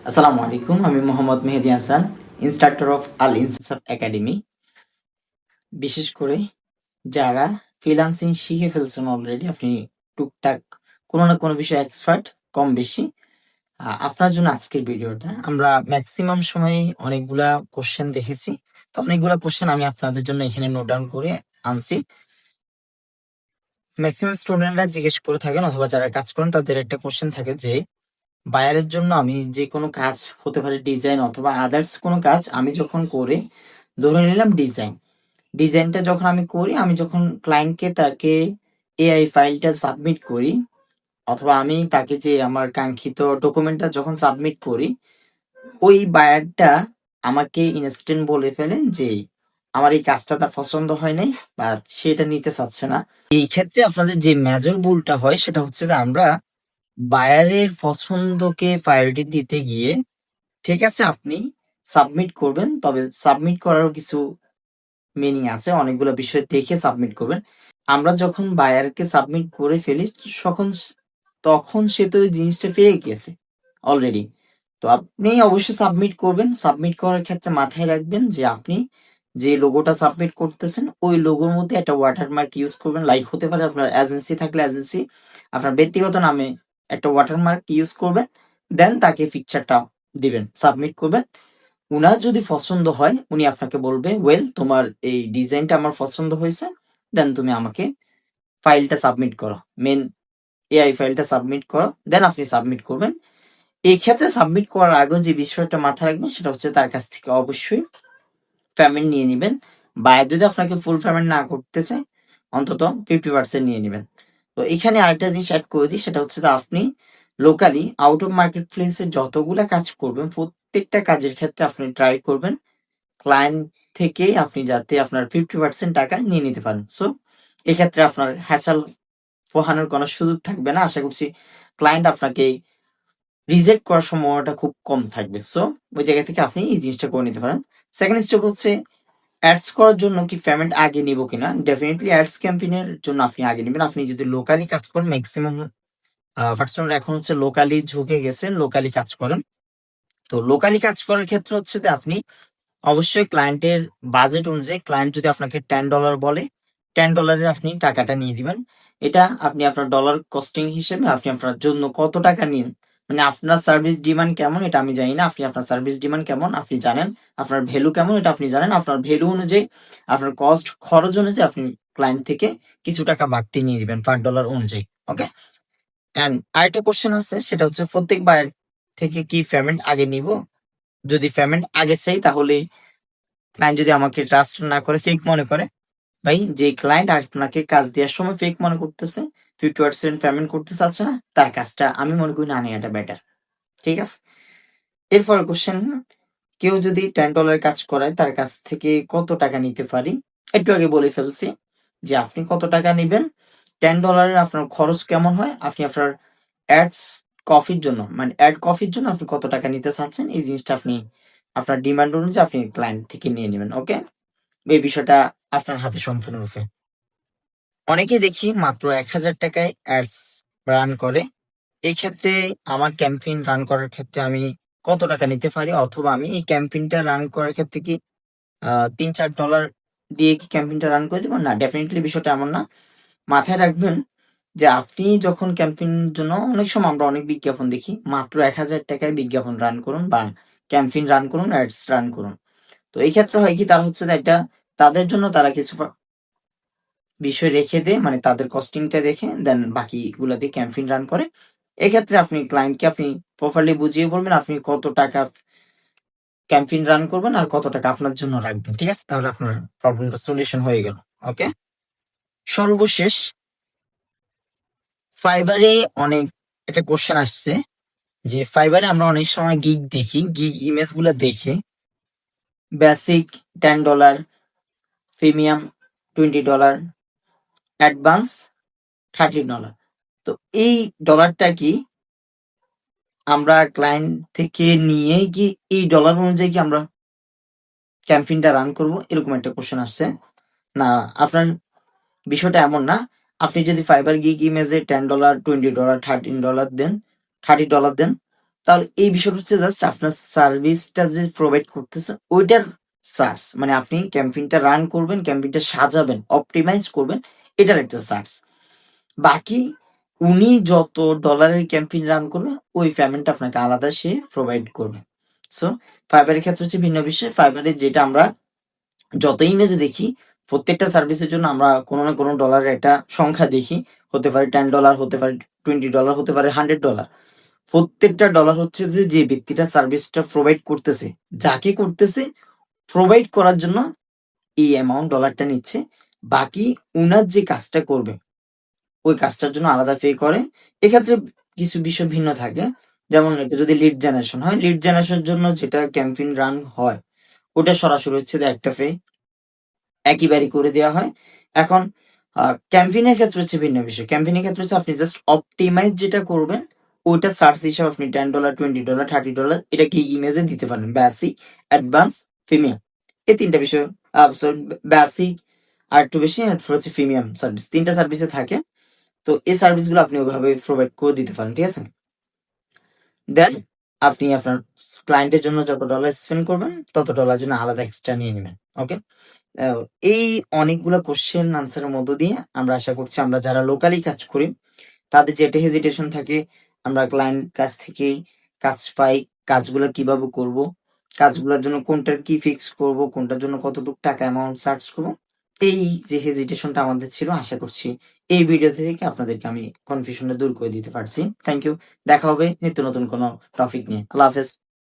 আসসালামু আলাইকুম, আমি মোহাম্মদ মেহেদী হাসান, ইনস্ট্রাক্টর অফ আল ইনসাফ একাডেমি। বিশেষ করে যারা ফ্রিল্যান্সিং শিখে ফেলছেন অলরেডি, আপনি টুকটাক কোনো না কোনো বিষয়ে এক্সপার্ট কম বেশি, আপনার জন্য আজকের ভিডিওটা। আমরা ম্যাক্সিমাম সময় অনেকগুলা কোশ্চেন দেখেছি, তো অনেকগুলা কোশ্চেন আমি আপনাদের জন্য এখানে নোট ডাউন করে আনছি। ম্যাক্সিমাম স্টুডেন্টরা জিজ্ঞেস করে থাকেন অথবা যারা কাজ করেন তাদের একটা কোশ্চেন থাকে যে বায়ারের জন্য আমি যে কোনো কাজ হতে পারে ডিজাইন অথবা আদার্স কোনো কাজ আমি যখন করে, ধরে নিলাম ডিজাইনটা যখন আমি করি, আমি যখন ক্লায়েন্টকে তাকে এআই ফাইলটা সাবমিট করি অথবা আমি তাকে যে আমার কাঙ্ক্ষিত ডকুমেন্টটা যখন সাবমিট করি, ওই বায়ারটা আমাকে ইনস্ট্যান্ট বলে ফেলেন যে আমার এই কাজটা তার পছন্দ হয় নাই বা সেটা নিতে চাচ্ছে না। এই ক্ষেত্রে আপনাদের যে মেজর ভুলটা হয় সেটা হচ্ছে যে আমরা বায়ারের পছন্দকে প্রায়োরিটি দিতে গিয়ে, ঠিক আছে আপনি সাবমিট করবেন, তবে সাবমিট করারও কিছু মিনিং আছে, অনেকগুলো বিষয় দেখে সাবমিট করবেন। আমরা যখন বায়ারকে সাবমিট করে ফেলি তখন সে তো ওই জিনিসটা পেয়ে গেছে অলরেডি। তো আপনি অবশ্যই সাবমিট করবেন। সাবমিট করার ক্ষেত্রে মাথায় রাখবেন যে আপনি যে লোগোটা সাবমিট করতেছেন ওই লোগোর মধ্যে একটা ওয়াটারমার্ক ইউজ করবেন। লাইক হতে পারে আপনার এজেন্সি থাকলে এজেন্সি, আপনার ব্যক্তিগত নামে একটা ওয়াটারমার্ক ইউজ করবেন, দেন তাকে পিকচারটা দিবেন, সাবমিট করবেন। উনার যদি পছন্দ হয় উনি আপনাকে বলবে ওয়েল তোমার এই ডিজাইনটা আমার পছন্দ হয়েছে, দেন তুমি আমাকে ফাইলটা সাবমিট করো, মেন এআই ফাইলটা সাবমিট করো, দেন আপনি সাবমিট করবেন। এই ক্ষেত্রে সাবমিট করার আগে যে বিষয়টা মাথায় রাখবেন সেটা হচ্ছে তার কাছ থেকে অবশ্যই পেমেন্ট নিয়ে নেবেন। বায়ার যদি আপনাকে ফুল পেমেন্ট না করতে চায় অন্তত 50% নিয়ে নেবেন। তো এখানে আরেকটা জিনিস অ্যাড করে দিই, সেটা হচ্ছে আপনি লোকালি আউট অফ মার্কেট প্লেসে যতগুলা কাজ করবেন প্রত্যেকটা কাজের ক্ষেত্রে আপনি ট্রাই করবেন ক্লায়েন্ট থেকে আপনি যাতে আপনার 50% টাকা নিয়ে নিতে পারেন। সো এক্ষেত্রে আপনার হ্যাসেল পোহানোর কোনো সুযোগ থাকবে না। আশা করছি ক্লায়েন্ট আপনাকে রিজেক্ট করার সম্ভাবনাটা খুব কম থাকবে। সো ওই জায়গা থেকে আপনি এই জিনিসটা করে নিতে পারেন। সেকেন্ড স্টেপ হচ্ছে অ্যাডস করার জন্য কি পেমেন্ট আগে নিব কিনা। ডেফিনেটলি অ্যাডস ক্যাম্পেইনের জন্য আপনি আগে নেবেন। আপনি যদি লোকালি কাজ করেন, ম্যাক্সিমাম পার্সনরা এখন হচ্ছে লোকালি ঝুঁকে গেছেন, লোকালি কাজ করেন। তো লোকালি কাজ করার ক্ষেত্রে হচ্ছে যে আপনি অবশ্যই ক্লায়েন্টের বাজেট অনুযায়ী, ক্লায়েন্ট যদি আপনাকে $10 বলে, $10 আপনি টাকাটা নিয়ে দিবেন। এটা আপনি আপনার ডলার কস্টিং হিসেবে আপনি আপনার জন্য কত টাকা নিন, মানে আপনার সার্ভিস ডিমান্ড কেমন এটা আমি জানি না, আপনি আপনার সার্ভিস ডিমান্ড কেমন আপনি জানেন, আপনার ভ্যালু কেমন এটা আপনি জানেন। আপনার ভ্যালু অনুযায়ী, আপনার কস্ট খরচ অনুযায়ী আপনি ক্লায়েন্ট থেকে কিছু টাকা বাড়তি নিয়ে দিবেন পার ডলার অনুযায়ী। ওকে, অ্যান্ড আরেকটা কোশ্চেন আছে, সেটা হচ্ছে প্রত্যেক বায়ার থেকে কি পেমেন্ট আগে নিব। যদি পেমেন্ট আগে চাই তাহলে ক্লায়েন্ট যদি আমাকে ট্রাস্ট না করে, ফেক মনে করে, ভাই যে ক্লায়েন্ট আপনাকে কাজ দেওয়ার সময় ফেক মনে করতেছে, 50% পেমেন্ট করতে চাচ্ছে না, তার কাজটা আমি মনে করি না নেওয়াটা বেটার। ঠিক আছে, এরপর কোশ্চেন, কেউ যদি $10 কাজ করায় তার কাছ থেকে কত টাকা নিতে পারি। একটু আগে বলে ফেলছি যে আপনি কত টাকা নেবেন, $10 আপনার খরচ কেমন হয়, আপনি আপনার অ্যাডস কফির জন্য, মানে অ্যাড কফির জন্য আপনি কত টাকা নিতে চাচ্ছেন, এই জিনিসটা আপনি আপনার ডিমান্ড অনুযায়ী আপনি ক্লায়েন্ট থেকে নিয়ে নেবেন। ওকে, এই বিষয়টা আপনার হাতে সম্পূর্ণরূপে। অনেকেই দেখি মাত্র 1000 টাকায় অ্যাডস রান করে। এই ক্ষেত্রে আমার ক্যাম্পেইন রান করার ক্ষেত্রে আমি কত টাকা নিতে পারি, অথবা আমি এই ক্যাম্পেইনটা রান করার ক্ষেত্রে কি $3-4 দিয়ে কি ক্যাম্পেইনটা রান করে দিব? না, ডেফিনিটলি বিষয়টা এমন না। মাথায় রাখবেন যে আপনি যখন ক্যাম্পেইনের জন্য, অনেক সময় আমরা অনেক বিজ্ঞাপন দেখি, মাত্র 1000 টাকায় বিজ্ঞাপন রান করুন বা ক্যাম্পেইন রান করুন, অ্যাডস রান করুন। তো এই ক্ষেত্রে হয় কি, তারা হচ্ছে একটা তাদের জন্য তারা কিছু বিষয় রেখে দেয়, মানে তাদের কস্টিংটা রেখে দেন বাকিগুলো দিয়ে ক্যাম্পেইন রান করে। এক্ষেত্রে আপনি ক্লায়েন্টকে আপনি প্রপারলি বুঝিয়ে বলবেন আপনি কত টাকা ক্যাম্পেইন রান করবেন আর কত টাকা আপনার জন্য রাখবেন। ঠিক আছে, তাহলে আপনার প্রবলেমটা সলিউশন হয়ে গেল। ওকে, সর্বশেষ ফাইবারে অনেক একটা কোশ্চেন আসছে যে ফাইবারে আমরা অনেক সময় গিগ দেখি, গিগ ইমেজ গুলা দেখে বেসিক $10, প্রিমিয়াম $20, অ্যাডভান্স $30। তো এই ডলারটা কি আমরা ক্লায়েন্ট থেকে নিয়ে কি এই ডলার অনুযায়ী কি আমরা ক্যাম্পেইনটা রান করব, এরকম একটা কোশ্চেন আসছে। না, আপনার বিষয়টা এমন না। আপনি যদি ফাইবার গিগ ইমেজে $10, $20, $13 দেন, $30 দেন, তাহলে এই বিষয়টা হচ্ছে জাস্ট আপনার সার্ভিসটা যে প্রোভাইড করতেছে ওইটার চার্জ, মানে আপনি ক্যাম্পেইনটা রান করবেন, ক্যাম্পেইনটা সাজাবেন, অপটিমাইজ করবেন, এটার একটা চার্জ। বাকি উনি যত ডলারের ক্যাম্পেইন রান করবে ওই পেমেন্ট আপনাকে আলাদা সে প্রোভাইড করবে। সো ফাইবারের ক্ষেত্রে হচ্ছে ভিন্ন বিষয়। ফাইবারে যেটা আমরা যত ইমেজে দেখি প্রত্যেকটা সার্ভিসের জন্য আমরা কোনো না কোনো ডলারের একটা সংখ্যা দেখি, হতে পারে $10, হতে পারে $20, হতে পারে $100। প্রত্যেকটা ডলার হচ্ছে যে ব্যক্তিটা সার্ভিসটা প্রোভাইড করতেছে, যাকে করতেছে প্রোভাইড করার জন্য এই অ্যামাউন্ট ডলারটা নিচ্ছে। বাকি উনার যে কাজটা করবে ওই কাজটার জন্য আলাদা পে করে। এক্ষেত্রে কিছু বিষয় ভিন্ন থাকে, যেমন এটা যদি লিড জেনারেশন হয়, লিড জেনারেশনের জন্য যেটা ক্যাম্পেইন রান হয় ওটা সরাসরি হচ্ছে একটা পে একইবারই করে দেওয়া হয়। এখন ক্যাম্পেইনের ক্ষেত্রে হচ্ছে ভিন্ন বিষয়। ক্যাম্পেইনের ক্ষেত্রে হচ্ছে আপনি জাস্ট অপটিমাইজ যেটা করবেন ওইটা চার্জ হিসাবে আপনি $10, $20, $30 এটা কি ইমেজে দিতে পারেন, বেসিক, অ্যাডভান্স, প্রিমিয়াম, এই তিনটা বিষয়। বেসিক আর একটু বেশি, আর হচ্ছে প্রিমিয়াম সার্ভিস, তিনটা সার্ভিসে থাকে। তো এই সার্ভিসগুলো আপনি ওইভাবে প্রোভাইড করে দিতে পারেন, ঠিক আছে। দেন আপনি আপনার ক্লায়েন্টের জন্য যত ডলার স্পেন্ড করবেন তত ডলার জন্য আলাদা এক্সট্রা নিয়ে নেবেন। ওকে, এই অনেকগুলো কোশ্চেন আনসারের মধ্য দিয়ে আমরা আশা করছি আমরা যারা লোকালি কাজ করি তাদের যেটা হেজিটেশন থাকে, আমরা ক্লায়েন্ট কাছ থেকেই কাজ পাই, কাজগুলো কিভাবে করব, কাজগুলোর জন্য কোনটার কি ফিক্স করব, কোনটার জন্য কতটুকু টাকা অ্যামাউন্ট চার্জ করব, এই যে হেজিটেশনটা আমাদের ছিল, আশা করছি এই ভিডিও থেকে আপনাদেরকে আমি কনফিউশনটা দূর করে দিতে পারছি। Thank you. দেখা হবে নিত্য নতুন কোনো টপিক নিয়ে। আল্লাহ হাফেজ।